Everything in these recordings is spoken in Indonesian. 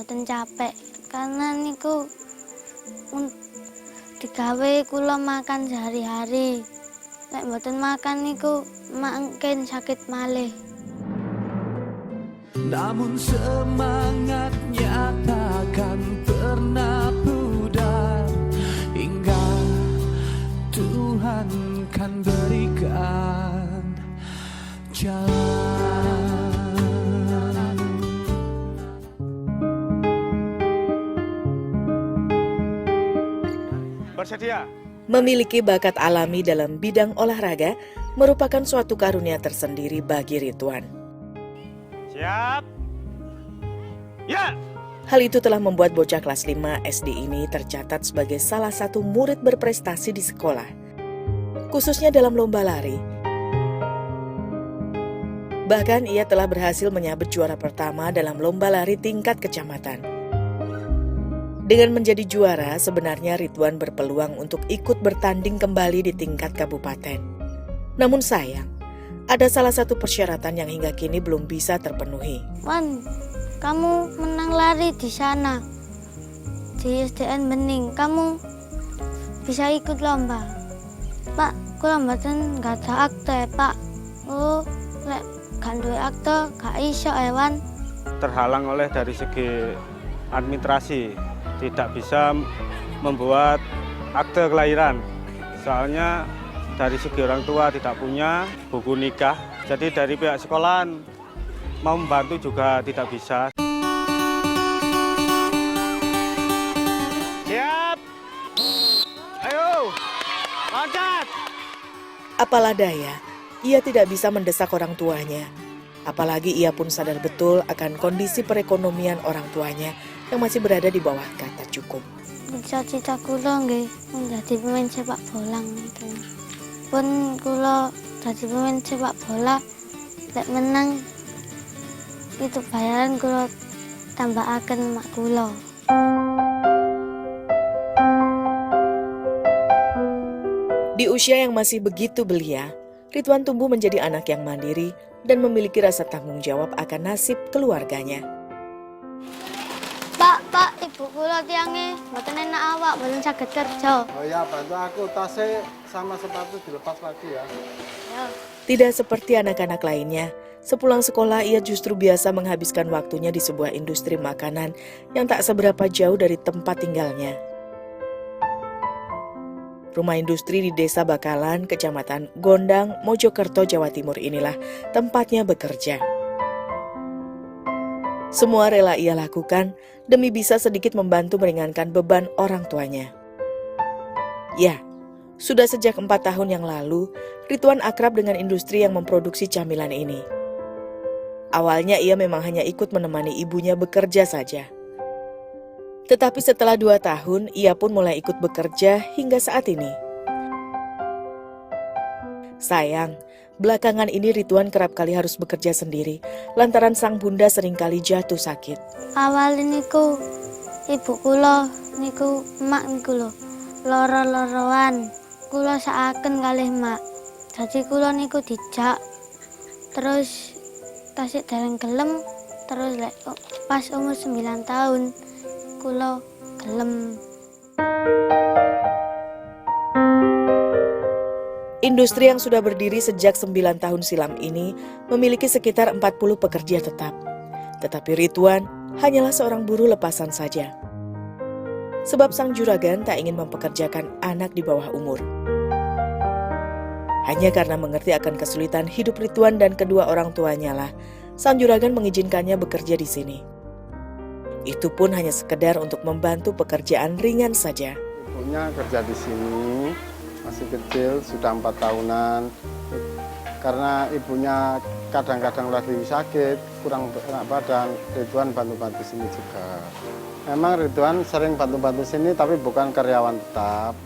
boten capek karena niku digawe kula makan sehari-hari. Lek boten makan niku mungkin sakit malih. Namun semangatnya takkan pernah pudar hingga Tuhan kan berikan jalan. Bersedia? Memiliki bakat alami dalam bidang olahraga merupakan suatu karunia tersendiri bagi Ridwan. Siap? Ya! Hal itu telah membuat bocah kelas 5 SD ini tercatat sebagai salah satu murid berprestasi di sekolah, khususnya dalam lomba lari. Bahkan ia telah berhasil menyabet juara pertama dalam lomba lari tingkat kecamatan. Dengan menjadi juara, sebenarnya Ridwan berpeluang untuk ikut bertanding kembali di tingkat kabupaten. Namun sayang, ada salah satu persyaratan yang hingga kini belum bisa terpenuhi. Wan, kamu menang lari di sana, di SDN Bening. Kamu bisa ikut lomba. Pak, kula mboten gak ada akte, Pak. Oh, lek gak duwe akte, gak iso, Wan. Terhalang oleh dari segi administrasi, tidak bisa membuat akte kelahiran. Soalnya dari segi orang tua tidak punya buku nikah, jadi dari pihak sekolahan mau membantu juga tidak bisa. Siap? Ayo, loncat! Apalah daya, ia tidak bisa mendesak orang tuanya. Apalagi ia pun sadar betul akan kondisi perekonomian orang tuanya yang masih berada di bawah kata cukup. Cita-cita kula nggih menjadi pemain sepak bola gitu. Pun kula dadi pemain sepak bola, lek menang itu bayaran kula tambakaken mak kula. Di usia yang masih begitu belia, Ridwan tumbuh menjadi anak yang mandiri dan memiliki rasa tanggung jawab akan nasib keluarganya. Pak, ibu kula tiange mboten enak awak, mboten saged kerja. Oh ya, bantu aku, tasnya sama sepatu dilepas lagi ya. Ya. Tidak seperti anak-anak lainnya, sepulang sekolah ia justru biasa menghabiskan waktunya di sebuah industri makanan yang tak seberapa jauh dari tempat tinggalnya. Rumah industri di Desa Bakalan, Kecamatan Gondang, Mojokerto, Jawa Timur inilah tempatnya bekerja. Semua rela ia lakukan demi bisa sedikit membantu meringankan beban orang tuanya. Ya, sudah sejak 4 tahun yang lalu, Ridwan akrab dengan industri yang memproduksi camilan ini. Awalnya ia memang hanya ikut menemani ibunya bekerja saja. Tetapi setelah 2 tahun, ia pun mulai ikut bekerja hingga saat ini. Sayang, belakangan ini Ridwan kerap kali harus bekerja sendiri, lantaran sang bunda seringkali jatuh sakit. Awal niku ibu kula niku emak niku lho, loro-loroan. Kula sakaken kalih mak. Jadi kula niku dijak. Terus tasik dereng gelem, terus lek pas umur 9 tahun kula gelem. Industri yang sudah berdiri sejak 9 tahun silam ini memiliki sekitar 40 pekerja tetap. Tetapi Ridwan hanyalah seorang buruh lepasan saja. Sebab sang juragan tak ingin mempekerjakan anak di bawah umur. Hanya karena mengerti akan kesulitan hidup Ridwan dan kedua orang tuanya lah, sang juragan mengizinkannya bekerja di sini. Itu pun hanya sekedar untuk membantu pekerjaan ringan saja. Ibunya kerja di sini, masih kecil, sudah 4 tahunan. Karena ibunya kadang-kadang lagi sakit, kurang enak badan, Ridwan bantu-bantu sini juga. Memang Ridwan sering bantu-bantu sini, tapi bukan karyawan tetap.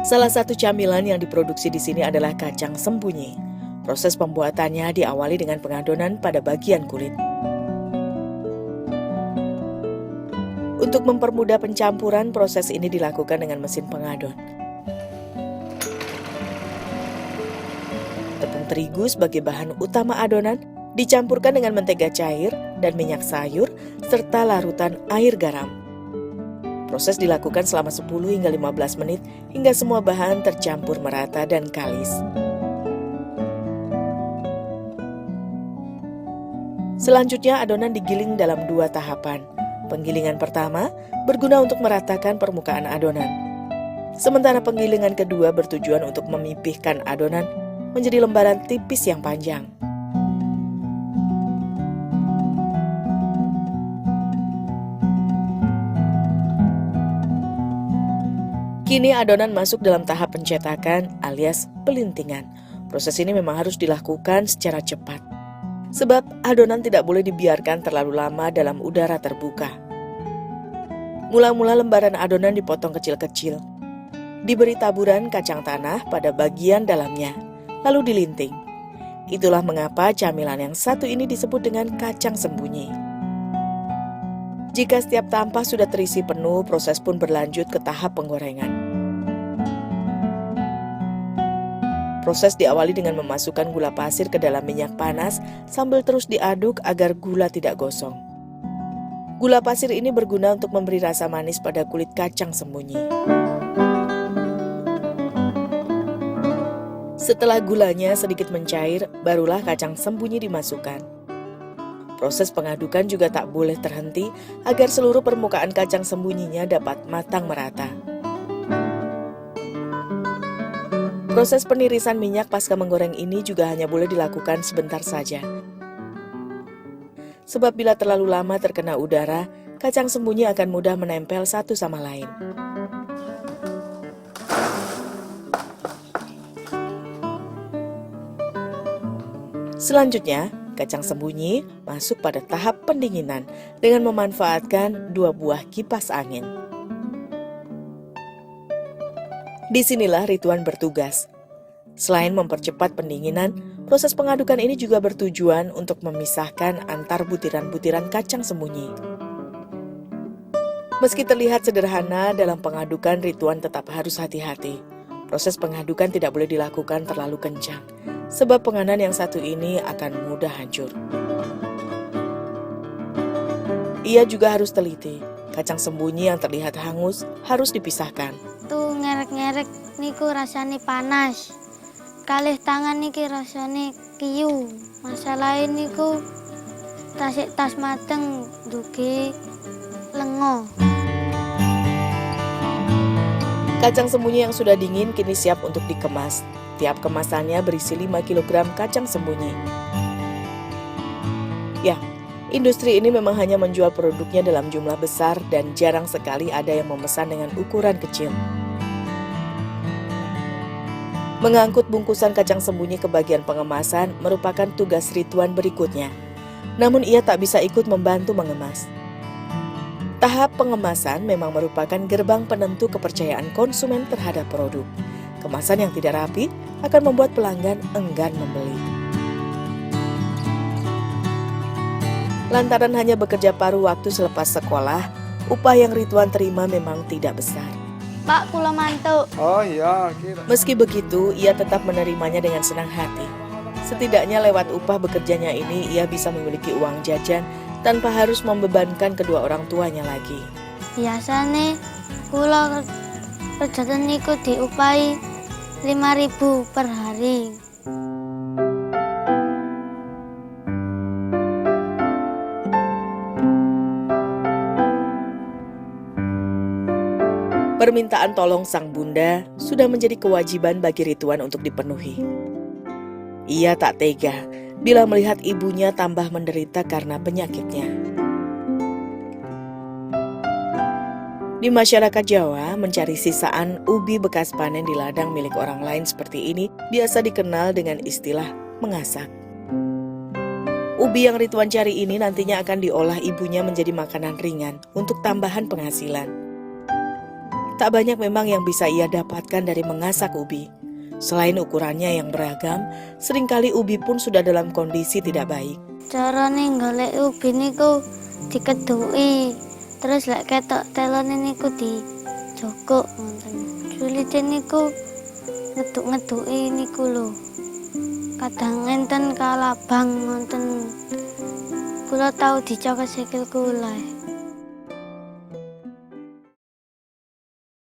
Salah satu camilan yang diproduksi di sini adalah kacang sembunyi. Proses pembuatannya diawali dengan pengadonan pada bagian kulit. Untuk mempermudah pencampuran, proses ini dilakukan dengan mesin pengadon. Tepung terigu sebagai bahan utama adonan Dicampurkan dengan mentega cair dan minyak sayur serta larutan air garam. Proses dilakukan selama 10 hingga 15 menit hingga semua bahan tercampur merata dan kalis. Selanjutnya adonan digiling dalam 2 tahapan. Penggilingan pertama berguna untuk meratakan permukaan adonan. Sementara penggilingan kedua bertujuan untuk memipihkan adonan menjadi lembaran tipis yang panjang. Kini adonan masuk dalam tahap pencetakan alias pelintingan. Proses ini memang harus dilakukan secara cepat. Sebab adonan tidak boleh dibiarkan terlalu lama dalam udara terbuka. Mula-mula lembaran adonan dipotong kecil-kecil. Diberi taburan kacang tanah pada bagian dalamnya, lalu dilinting. Itulah mengapa camilan yang satu ini disebut dengan kacang sembunyi. Jika setiap tampah sudah terisi penuh, proses pun berlanjut ke tahap penggorengan. Proses diawali dengan memasukkan gula pasir ke dalam minyak panas sambil terus diaduk agar gula tidak gosong. Gula pasir ini berguna untuk memberi rasa manis pada kulit kacang sembunyi. Setelah gulanya sedikit mencair, barulah kacang sembunyi dimasukkan. Proses pengadukan juga tak boleh terhenti agar seluruh permukaan kacang sembunyinya dapat matang merata. Proses penirisan minyak pasca menggoreng ini juga hanya boleh dilakukan sebentar saja. Sebab bila terlalu lama terkena udara, kacang sembunyi akan mudah menempel satu sama lain. Selanjutnya, kacang sembunyi masuk pada tahap pendinginan dengan memanfaatkan 2 buah kipas angin. Disinilah Ridwan bertugas. Selain mempercepat pendinginan, proses pengadukan ini juga bertujuan untuk memisahkan antar butiran-butiran kacang sembunyi. Meski terlihat sederhana, dalam pengadukan Ridwan tetap harus hati-hati. Proses pengadukan tidak boleh dilakukan terlalu kencang, sebab penganan yang satu ini akan mudah hancur. Ia juga harus teliti. Kacang sembunyi yang terlihat hangus harus dipisahkan. Tuh ngerek-ngerek niku rasane panas. Kalih tangan niki rasane kiyu. Masalah niku tasik tas mateng dugi lengo. Kacang sembunyi yang sudah dingin kini siap untuk dikemas. Tiap kemasannya berisi 5 kg kacang sembunyi. Ya, industri ini memang hanya menjual produknya dalam jumlah besar dan jarang sekali ada yang memesan dengan ukuran kecil. Mengangkut bungkusan kacang sembunyi ke bagian pengemasan merupakan tugas Ridwan berikutnya. Namun ia tak bisa ikut membantu mengemas. Tahap pengemasan memang merupakan gerbang penentu kepercayaan konsumen terhadap produk. Kemasan yang tidak rapi akan membuat pelanggan enggan membeli. Lantaran hanya bekerja paruh waktu selepas sekolah, upah yang Ridwan terima memang tidak besar. Pak, kula mantuk. Oh iya, kira. Meski begitu, ia tetap menerimanya dengan senang hati. Setidaknya lewat upah bekerjanya ini, ia bisa memiliki uang jajan tanpa harus membebankan kedua orang tuanya lagi. Biasane kula kerja niku diupahi 5.000 per hari. Permintaan tolong sang bunda sudah menjadi kewajiban bagi Ridwan untuk dipenuhi. Ia tak tega bila melihat ibunya tambah menderita karena penyakitnya. Di masyarakat Jawa, mencari sisaan ubi bekas panen di ladang milik orang lain seperti ini biasa dikenal dengan istilah mengasak. Ubi yang Ridwan cari ini nantinya akan diolah ibunya menjadi makanan ringan untuk tambahan penghasilan. Tak banyak memang yang bisa ia dapatkan dari mengasak ubi. Selain ukurannya yang beragam, seringkali ubi pun sudah dalam kondisi tidak baik. Carane golek ubi niku dikeduki, terus lek ketok telone niku dijogok ngoten. Sulite niku ngeduk-ngeduki niku lho. kadang enten kalabang wonten kula tau dicokot sikil kula.